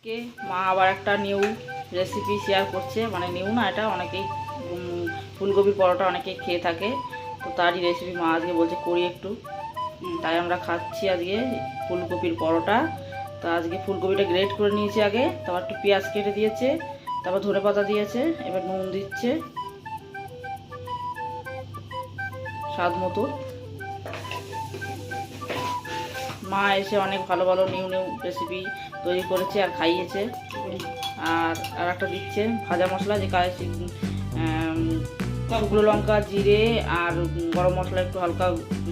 আজকে মা আবার একটা নিউ রেসিপি শেয়ার করছে, মানে নিউ না, এটা অনেকেই ফুলকপির পরোটা অনেকেই খেয়ে থাকে, তো তারই রেসিপি মা আজকে বলছে করি একটু। তাই আমরা খাচ্ছি আজকে ফুলকপির পরোটা। তো আজকে ফুলকপিটা গ্রেট করে নিয়েছি আগে, তারপর একটু পেঁয়াজ কেটে দিয়েছে, তারপর ধনেপাতা দিয়েছে, এবার নুন দিচ্ছে স্বাদ মতো। মা এসে অনেক ভালো ভালো নিউ নিউ রেসিপি তৈরি করেছে আর খাইয়েছে। আর একটা দিচ্ছে ভাজা মশলা, যে শুকনো লঙ্কা, জিরে আর গরম মশলা একটু হালকা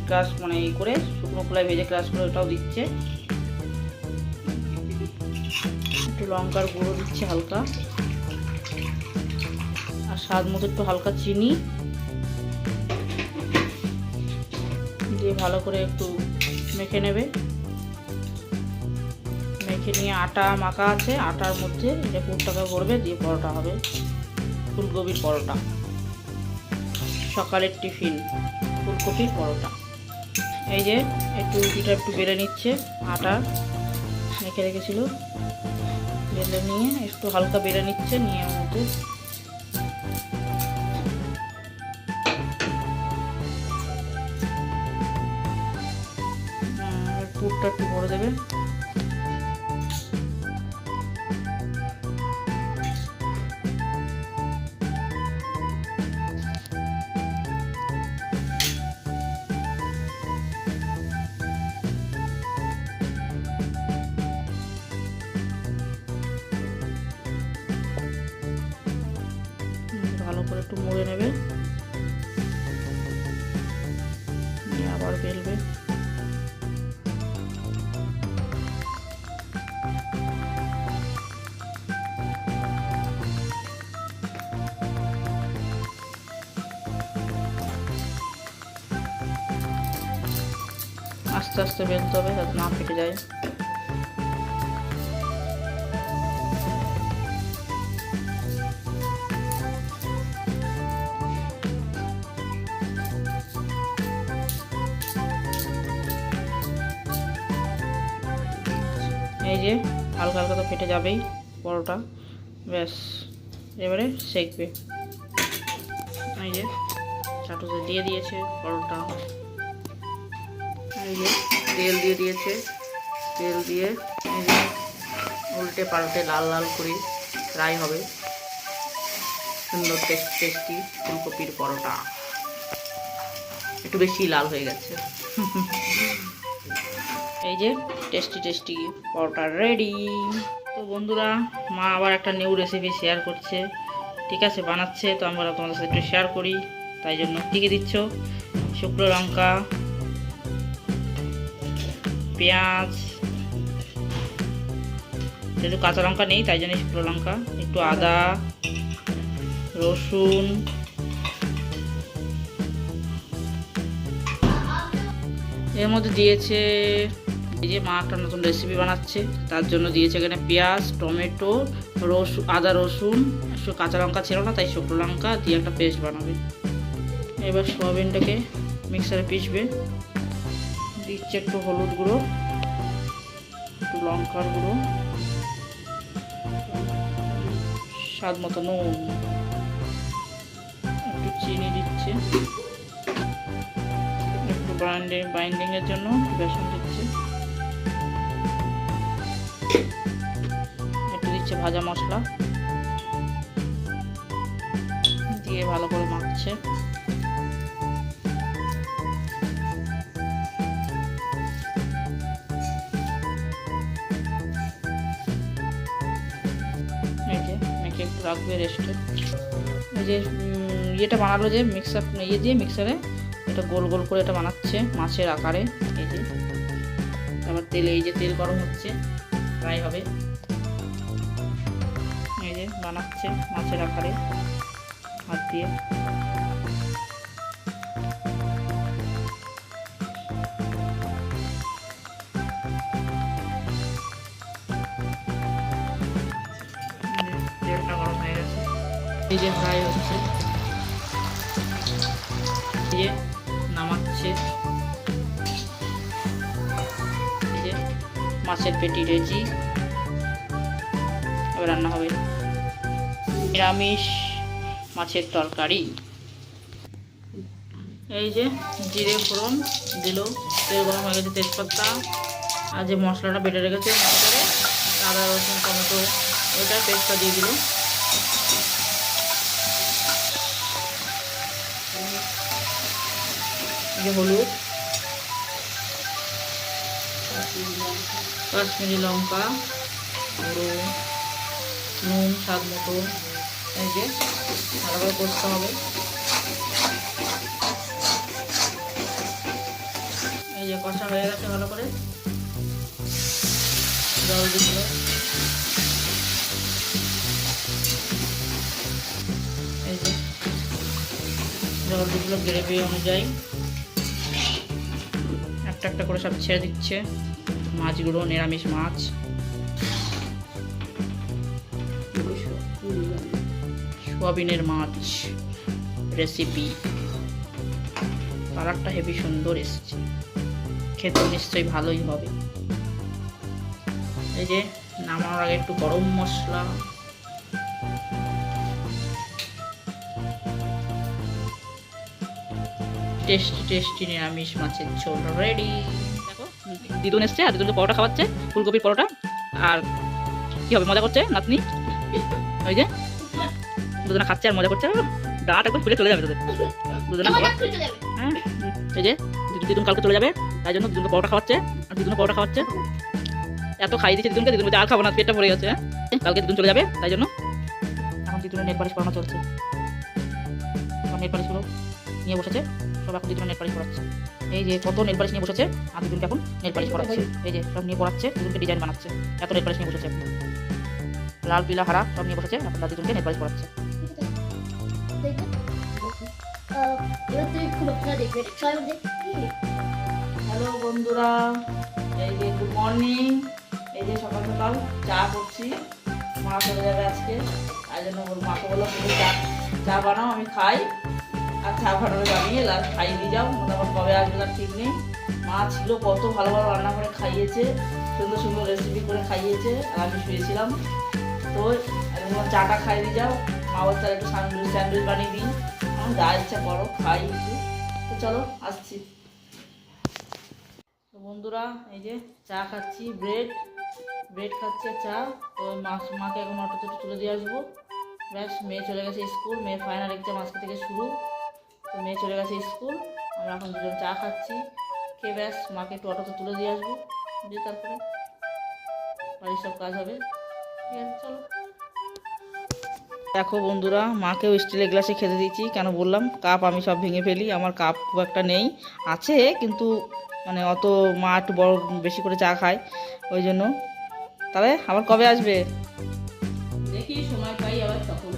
ক্রাশ মানে এই করে শুকনো খোলায় ভেজে ক্রাশ করে ওটাও দিচ্ছে। একটু লঙ্কার গুঁড়ো দিচ্ছে হালকা, আর স্বাদ মতো একটু হালকা চিনি দিয়ে ভালো করে একটু মেখে নেবে। মেখে নিয়ে আটা মাখা আছে, আটার মধ্যে এটা পুরটাকে ভরবে, দিয়ে পরোটা হবে ফুলকপির পরোটা। সকালের টিফিন ফুলকপির পরোটা। এই যে একটু রুটিটা একটু বেলে নিচ্ছে, আটা মেখে রেখেছিল, বেলে নিয়ে একটু হালকা বেলে নিচ্ছে, নিয়ে ওর মধ্যে পুরটা একটু ভরে দেবে। ভালো করে একটু মুড়ে নেবে, নিয়ে আবার বেলবে। আস্তে আস্তে বেলতে হবে যাতে না ফেটে যায়। এই যে হালকা হালকা তো ফেটে যাবেই পরোটা, ব্যাস এবারে সেঁকবে। এই যে চাটুতে দিয়ে দিয়েছে পরোটা, এই যে তেল দিয়ে দিয়েছে, তেল দিয়ে এই যে উল্টে পাল্টে লাল লাল করে ফ্রাই হবে সুন্দর টেস্টি ফুলকপির পরোটা। একটু বেশি লাল হয়ে গেছে। এই যে টেস্টি পরোটা রেডি। তো বন্ধুরা, মা আবার একটা নিউ রেসিপি শেয়ার করছে, ঠিক আছে বানাচ্ছে, তো আমরা তোমাদের সাথে একটু শেয়ার করি। তাই জন্য কী কী দিচ্ছ? শুকনো লঙ্কা, পেঁয়াজ, যেহেতু কাঁচা লঙ্কা নেই তাই জন্য শুকনো লঙ্কা, একটু আদা, রসুন, এর মধ্যে দিয়েছে এই যে মা একটা নতুন রেসিপি বানাচ্ছে তার জন্য দিয়েছে এখানে পেঁয়াজ, টমেটো, আদা, রসুন, কাঁচা লঙ্কা ছিল না তাই শুকনো লঙ্কা দিয়ে একটা পেস্ট বানাবে। এবার সোয়াবিনটাকে মিক্সারে পিষবে। দিচ্ছে একটু হলুদ গুঁড়ো, একটু লঙ্কার গুঁড়ো, স্বাদ মতো নুন, একটু চিনি দিচ্ছে, একটু বাইন্ডিংয়ের জন্য বেসন দিচ্ছে, একটু দিচ্ছে ভাজা মশলা, দিয়ে ভালো করে মাখছে। মেখে একটু রাখবে রেস্টে। এই যে ইয়েটা বানালো যে মিক্সারে এটা গোল গোল করে এটা বানাচ্ছে মাছের আকারে। এই যে তারপর এই যে তেল গরম হচ্ছে, ফ্রাই হবে। এই যে বানাচ্ছে মাছের আকারে হাত দিয়ে। তেলটা গরম হয়ে গেছে, এই যে ফ্রাই হচ্ছে, এই যে নামাচ্ছে। এই যে মাছের পেটি রেডি। এবার রান্না হবে নিরামিষ মাছের তরকারি। এই যে জিরে ফোড়ন দিল, তেল গরম হয়ে গেছে, তেজপাতা আর যে মশলাটা বেটে রেখেছে মশলাটা, আদা রসুন টমেটো ওইটার পেস্টটা দিয়ে দিল। যে হলুদ, কাশ্মীরি লঙ্কা, নুন স্বাদ মতো। এই যে ভালো করে কষতে হবে। এই যে কষা হয়ে গেছে ভালো করে, জল দিল। এই যে জল দিল গ্রেভি অনুযায়ী, একটা একটা করে সব ছেড়ে দিচ্ছে মাছগুলো, নিরামিষ মাছ। সোয়াবিনের মাছ রেসিপি, কালারটা হেবি সুন্দর এসেছে, খেতে নিশ্চয়ই ভালোই হবে। এই যে নামানোর আগে একটু গরম মশলা, টেস্টি টেস্টি নিরামিষ মাছের ঝোল রেডি। দেখো দিদুন এসছে, আর দিদুনকে পরোটা খাওয়াচ্ছে, ফুলকপির পরোটা। আর কি হবে, মজা করছে নাতনি। ওই যে দুজনে খাচ্ছে আর মজা করছে, দাঁত একবার খুলে চলে যাবে তোদের দুজনে। হ্যাঁ এই যে দিদুন কালকে চলে যাবে, তাই জন্য দিদুনকে পরোটা খাওয়াচ্ছে, আর দিদুন পরোটা খাওয়াচ্ছে। এত খাই দিচ্ছে দিদুনকে, দিদুন আর খাবো না, পেটটা পড়ে গেছে। কালকে দিদুন চলে যাবে, তাই জন্য এখন দিদুনের নেট পালিশ করানো চলছে। নেট পালিশগুলো নিয়ে বসেছে সব, এখন দিদুন নেট পালিশ করাচ্ছে। এই যে কত নেট পালিশ নিয়ে বসেছে, আর দিদুনকে এখন নেট পালিশ করাচ্ছে। এই যে সব নিয়ে পড়াচ্ছে, দিদুনকে ডিজাইন বানাচ্ছে, এত নেট পালিশ নিয়ে বসেছে। লাল পিলা হারা সব নিয়ে বসেছে, এখন দিদুনকে নেট পালিশ করাচ্ছে। হ্যালো বন্ধুরা, এই যে গুড মর্নিং। এই যে সকাল সকাল চা করছি, মা চলে যাবে আজকে, তাই জন্য মাকে বললাম তুমি চা বানাও, আমি খাই। আর চা বানানো বানিয়ে লাস্ট খাইয়ে দিয়ে যাও, মোটামুটি কবে আসবে তার ঠিক নেই। মা ছিল কত ভালো ভালো রান্না করে খাইয়েছে, সুন্দর সুন্দর রেসিপি করে খাইয়েছে, আর আমি শুয়েছিলাম। তো চাটা খাইয়ে দিয়ে যাও, মা বলছে একটু স্যান্ডউইচ বানিয়ে দিই, আমার যা ইচ্ছা করো খাই একটু। তো চলো আসছি। তো বন্ধুরা এই যে চা খাচ্ছি, ব্রেড খাচ্ছি আর চা। তো মাকে এখন অটোতে তুলে দিয়ে আসবো। ব্যাস, মেয়ে চলে গেছে স্কুল, মেয়ের ফাইনাল এক্সাম আজকে থেকে শুরু। তো মেয়ে চলে গেছে স্কুল, আমরা এখন দুজন চা খাচ্ছি, খেয়ে ব্যাস মাকে একটু অটোতে তুলে দিয়ে আসবো, দিয়ে তারপরে বাড়ির সব কাজ হবে। ঠিক আছে চলো। দেখো বন্ধুরা, মাকেও স্টিলের গ্লাসে খেতে দিচ্ছি, কেন বললাম কাপ আমি সব ভেঙে ফেলি, আমার কাপ খুব একটা নেই, আছে কিন্তু মানে অত মা একটু বড় বেশি করে চা খায় ওই জন্য। তবে আবার কবে আসবে দেখি, সময় পাই আবার তখন।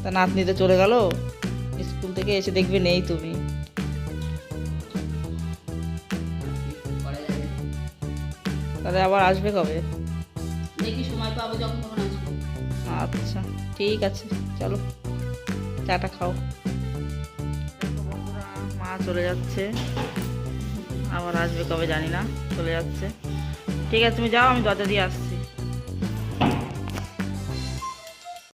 তা নাতনিতে চলে গেল স্কুল থেকে, এসে দেখবে নেই তুমি। তাহলে আবার আসবে কবে দেখি, সময় পাবো যখন তখন আসবো। আচ্ছা ঠিক আছে চলো, চাটা খাও। মা চলে যাচ্ছে, আবার আসবে কবে জানি না, চলে যাচ্ছে। ঠিক আছে তুমি যাও, আমি দরজা দিয়ে আসছি।